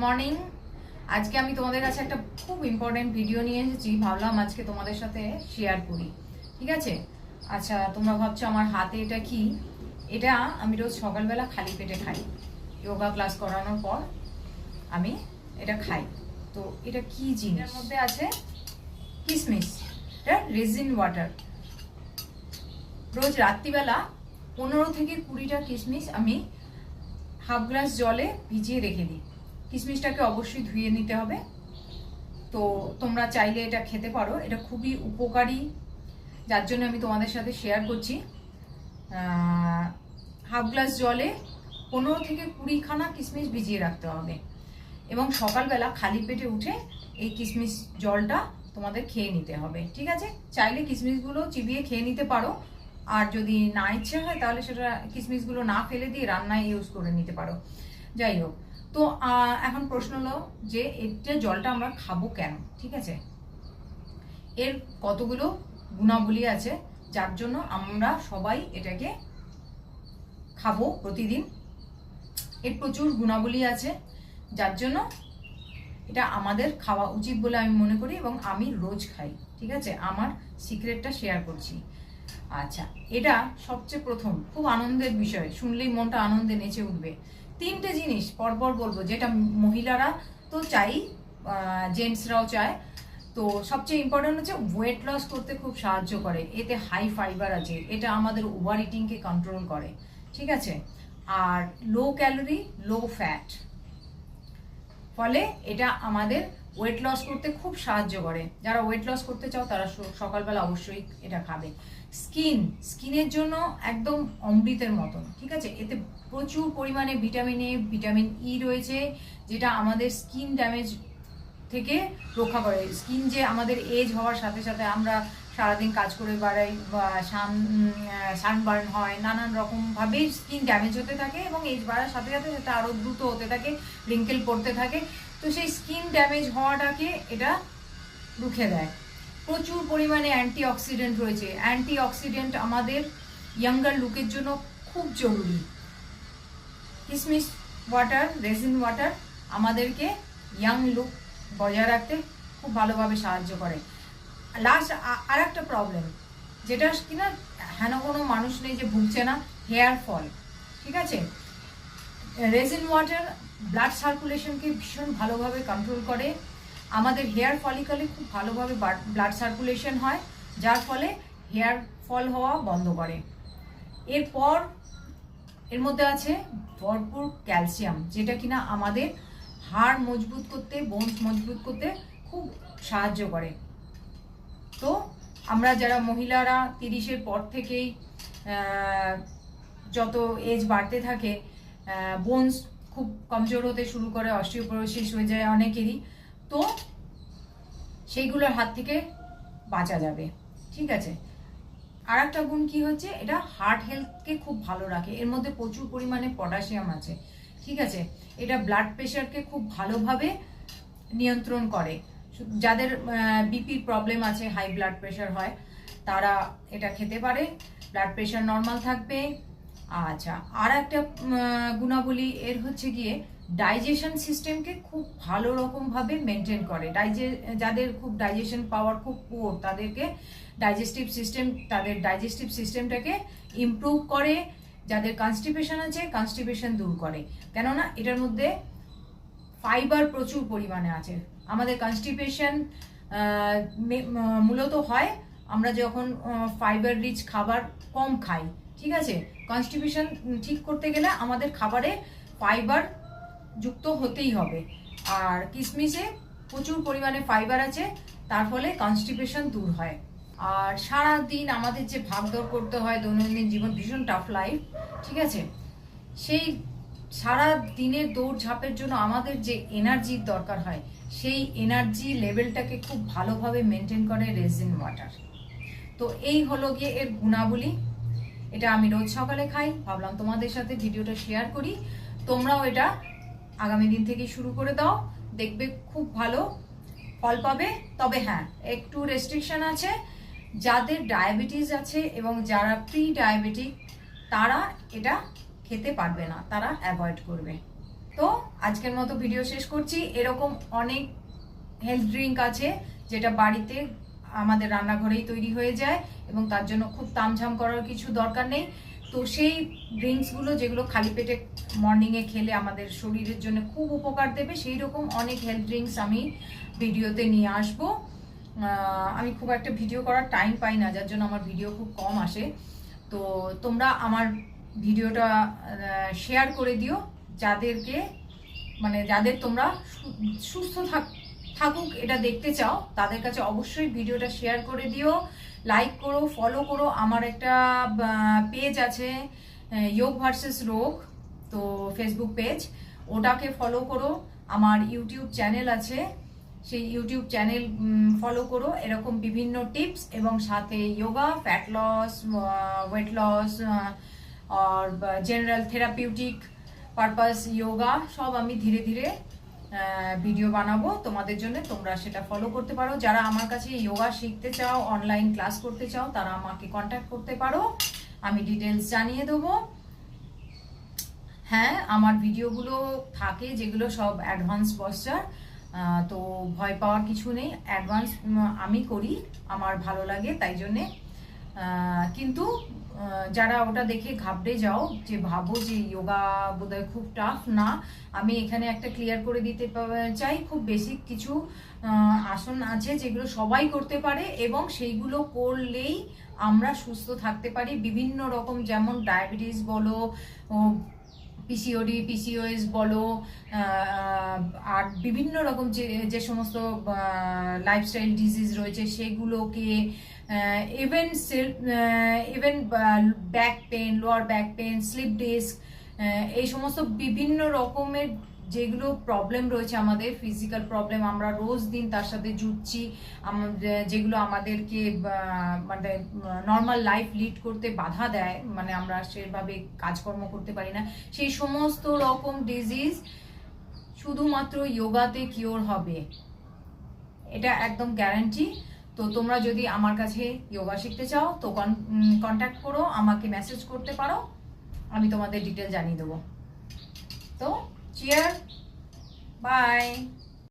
Morning. আজকে আমি তোমাদের কাছে একটা খুব ইম্পর্টেন্ট ভিডিও নিয়ে এসেছি, ভাবলাম আজকে তোমাদের সাথে শেয়ার করি। ঠিক আছে? আচ্ছা, তোমরা ভাবছো আমার হাতে এটা কি? এটা আমি রোজ সকালবেলা খালি পেটে খাই, যোগা ক্লাস করানোর পর আমি এটা খাই। তো এটা কি জিনিস? এর মধ্যে আছে কিশমিশ, এটা রেজিন ওয়াটার। রোজ রাত্রিবেলা 15 থেকে 20টা কিশমিশ আমি হাফ গ্লাস জলে ভিজিয়ে রেখে দিই। কিশমিশটাকে অবশ্যই ধুয়ে নিতে হবে। তো তোমরা চাইলে এটা খেতে পারো, এটা খুবই উপকারী, যার জন্য আমি তোমাদের সাথে শেয়ার করছি। হাফ গ্লাস জলে 15 থেকে 20 খানা কিশমিশ ভিজিয়ে রাখতে হবে এবং সকালবেলা খালি পেটে উঠে এই কিশমিশ জলটা তোমাদের খেয়ে নিতে হবে। ঠিক আছে? চাইলে কিশমিশগুলো চিবিয়ে খেয়ে নিতে পারো, আর যদি না ইচ্ছে হয় তাহলে সেটা কিশমিশগুলো না ফেলে দিয়ে রান্নায় ইউজ করে নিতে পারো। যাই হোক, তো এখন প্রশ্ন হলো যে এটা জলটা আমরা খাবো কেন? ঠিক আছে, এর কতগুলো গুণাবলী আছে যার জন্য আমরা সবাই এটাকে খাবো প্রতিদিন। এর প্রচুর গুণাবলী আছে যার জন্য এটা আমাদের খাওয়া উচিত বলে আমি মনে করি এবং আমি রোজ খাই। ঠিক আছে, আমার সিক্রেটটা শেয়ার করছি। আচ্ছা, এটা সবচেয়ে প্রথম খুব আনন্দের বিষয়, শুনলেই মনটা আনন্দে নেচে উঠবে। 3টে জিনিস পরপর বলবো, যেটা মহিলারা তো চাই, জেন্টসরাও চায়। তো সবচেয়ে ইম্পর্টেন্ট হচ্ছে ওয়েট লস করতে খুব সাহায্য করে, এতে হাই ফাইবার আছে, এটা আমাদের ওভার ইটিংকে কন্ট্রোল করে। ঠিক আছে, আর লো ক্যালোরি লো ফ্যাট, ফলে এটা আমাদের ওয়েট লস করতে খুব সাহায্য করে। যারা ওয়েট লস করতে চাও তারা সকালবেলা অবশ্যই এটা খাবে। স্কিনের জন্য একদম অমৃতের মতন। ঠিক আছে, এতে প্রচুর পরিমাণে ভিটামিন এ ভিটামিন ই রয়েছে, যেটা আমাদের স্কিন ড্যামেজ থেকে রক্ষা করে। স্কিন যে আমাদের এজ হওয়ার সাথে সাথে আমরা সারাদিন কাজ করে বাড়াই, সানবার্ন হয়, নানান রকমভাবেই স্কিন ড্যামেজ হতে থাকে এবং এজ বাড়ার সাথে সাথে সেটা আরও দ্রুত হতে থাকে, রিঙ্কেল পড়তে থাকে। তো সেই স্কিন ড্যামেজ হওয়াটাকে এটা রুখে দেয়। প্রচুর পরিমাণে অ্যান্টিঅক্সিডেন্ট রয়েছে। অ্যান্টিঅক্সিডেন্ট আমাদের ইয়াঙ্গার লুকের জন্য খুব জরুরি। কিশমিশ ওয়াটার, রেজিন ওয়াটার আমাদেরকে ইয়াং লুক বজায় রাখতে খুব ভালোভাবে সাহায্য করে। লাস্ট আর একটা প্রবলেম, যেটা কিনা হেন কোনো মানুষ নেই যে ভুগছে না, হেয়ার ফল। ঠিক আছে, রেজিন ওয়াটার ব্লাড সার্কুলেশনকে ভীষণ ভালোভাবে কন্ট্রোল করে। আমাদের হেয়ার ফলিকলে খুব ভালোভাবে ব্লাড সার্কুলেশন হয়, যার ফলে হেয়ার ফল হওয়া বন্ধ করে। এরপর এর মধ্যে আছে ভরপুর ক্যালসিয়াম, যেটা কিনা আমাদের হাড় মজবুত করতে, বোনস মজবুত করতে খুব সাহায্য করে। তো আমরা যারা মহিলারা 30-এর পর থেকেই যত এজ বাড়তে থাকে, বোনস খুব কমজোর হতে শুরু করে, অস্টিওপোরোসিস হয়ে যায় অনেকেরই। তো সেইগুলোর হাত থেকে বাঁচা যাবে। ঠিক আছে, আর একটা গুণ কি হচ্ছে, এটা হার্ট হেলথকে খুব ভালো রাখে। এর মধ্যে প্রচুর পরিমাণে পটাশিয়াম আছে। ঠিক আছে, এটা ব্লাড প্রেশারকে খুব ভালোভাবে নিয়ন্ত্রণ করে। যাদের বিপির প্রবলেম আছে, হাই ব্লাড প্রেশার হয়, তারা এটা খেতে পারে, ব্লাড প্রেশার নর্মাল থাকবে। আচ্ছা, আর একটা গুণাবলী এর হচ্ছে গিয়ে ডাইজেশন সিস্টেমকে খুব ভালো রকমভাবে মেনটেন করে। যাদের খুব ডাইজেশন পাওয়ার খুব পুয়ার, তাদেরকে তাদের ডাইজেস্টিভ সিস্টেমটাকে ইমপ্রুভ করে। যাদের কনস্টিপেশন আছে, কনস্টিপেশন দূর করে, কেননা এটার মধ্যে ফাইবার প্রচুর পরিমাণে আছে। আমাদের কনস্টিপেশন মূলত হয় আমরা যখন ফাইবার রিচ খাবার কম খাই। ঠিক আছে, কনস্টিপেশন ঠিক করতে গেলে আমাদের খাবারে ফাইবার যুক্ত হতেই হবে, আর কিশমিশে প্রচুর পরিমাণে ফাইবার আছে, তার ফলে কনস্টিপেশন দূর হয়। আর সারা দিন আমাদের যে ভাগদৌড় করতে হয়, দৈনন্দিন জীবন ভীষণ টাফ লাইফ। ঠিক আছে, সেই সারা দিনের দৌড়ঝাঁপের জন্য আমাদের যে এনার্জির দরকার হয়, সেই এনার্জি লেভেলটাকে খুব ভালোভাবে মেনটেন করে রেজিন ওয়াটার। তো এই হলো গিয়ে এর গুণাবলী। এটা আমি রোজ সকালে খাই, ভাবলাম তোমাদের সাথে ভিডিওটা শেয়ার করি। তোমরাও এটা আগামী দিন থেকে শুরু করে দাও, দেখবে খুব ভালো ফল পাবে। তবে হ্যাঁ, একটু রেস্ট্রিকশন আছে। যাদের ডায়াবেটিস আছে এবং যারা প্রি ডায়াবেটিক, তারা এটা খেতে পারবে না, তারা অ্যাভয়েড করবে। তো আজকের মতো ভিডিও শেষ করছি। এরকম অনেক হেলথ ড্রিঙ্ক আছে যেটা বাড়িতে আমাদের রান্নাঘরেই তৈরি হয়ে যায় এবং তার জন্য খুব তামঝাম করার কিছু দরকার নেই। তো সেই ড্রিঙ্কসগুলো যেগুলো খালি পেটে মর্নিংয়ে খেলে আমাদের শরীরের জন্য খুব উপকার দেবে, সেই রকম অনেক হেলথ ড্রিঙ্কস আমি ভিডিওতে নিয়ে আসবো। আমি খুব একটা ভিডিও করার টাইম পাই না, যার জন্য আমার ভিডিও খুব কম আসে। তো তোমরা আমার ভিডিওটা শেয়ার করে দিও যাদেরকে, মানে যাদের তোমরা সুস্থ থাকুক এটা দেখতে চাও, তাদের কাছে অবশ্যই ভিডিওটা শেয়ার করে দিও, লাইক করো, ফলো করো। আমার একটা পেজ আছে যোগ ভার্সেস রোগ, তো ফেসবুক পেজ, ওটাকে ফলো করো। আমার ইউটিউব চ্যানেল আছে, সেই ইউটিউব চ্যানেল ফলো করো। এরকম বিভিন্ন টিপস এবং সাথে yoga, fat loss, weight loss আর জেনারেল থেরাপিউটিক পারপাস যোগা সব আমি ধীরে ধীরে ভিডিও বানাবো তোমাদের জন্য, তোমরা সেটা ফলো করতে পারো। যারা আমার কাছে যোগা শিখতে চাও, অনলাইন ক্লাস করতে চাও, তারা আমাকে কন্ট্যাক্ট করতে পারো, আমি ডিটেলস জানিয়ে দেবো। হ্যাঁ, আমার ভিডিওগুলো থাকে যেগুলো সব অ্যাডভান্স পশ্চার, তো ভয় পাওয়ার কিছু নেই। অ্যাডভান্স আমি করি, আমার ভালো লাগে তাই জন্যে। কিন্তু যারা ওটা দেখে ঘাবড়ে যাও, যে ভাবো যে যোগা বোধহয় খুব টাফ, না, আমি এখানে একটা ক্লিয়ার করে দিতে চাই, খুব বেসিক কিছু আসন আছে যেগুলো সবাই করতে পারে এবং সেইগুলো করলেই আমরা সুস্থ থাকতে পারি। বিভিন্ন রকম, যেমন ডায়াবেটিস বলো, পিসিওডি, পিসিওএস বলো, আর বিভিন্ন রকম যে সমস্ত লাইফস্টাইল ডিজিজ রয়েছে সেগুলোকে, even back pain, lower back pain, slip disc, এই সমস্ত বিভিন্ন রকমের যেগুলো প্রবলেম রয়েছে আমাদের, ফিজিক্যাল প্রবলেম, আমরা রোজ দিন তার সাথে যুঝছি, যেগুলো আমাদেরকে মানে নর্মাল লাইফ লিড করতে বাধা দেয়, মানে আমরা সেভাবে কাজকর্ম করতে পারি না, সেই সমস্ত রকম ডিজিজ শুধুমাত্র যোগাতে কিওর হবে, এটা একদম গ্যারান্টি। তো তোমরা যদি আমার কাছে যোগা শিখতে চাও তো কন্ট্যাক্ট করো, আমাকে মেসেজ করতে পারো, আমি তোমাদের ডিটেল জানিয়ে দেবো। তো চিয়ার, বাই।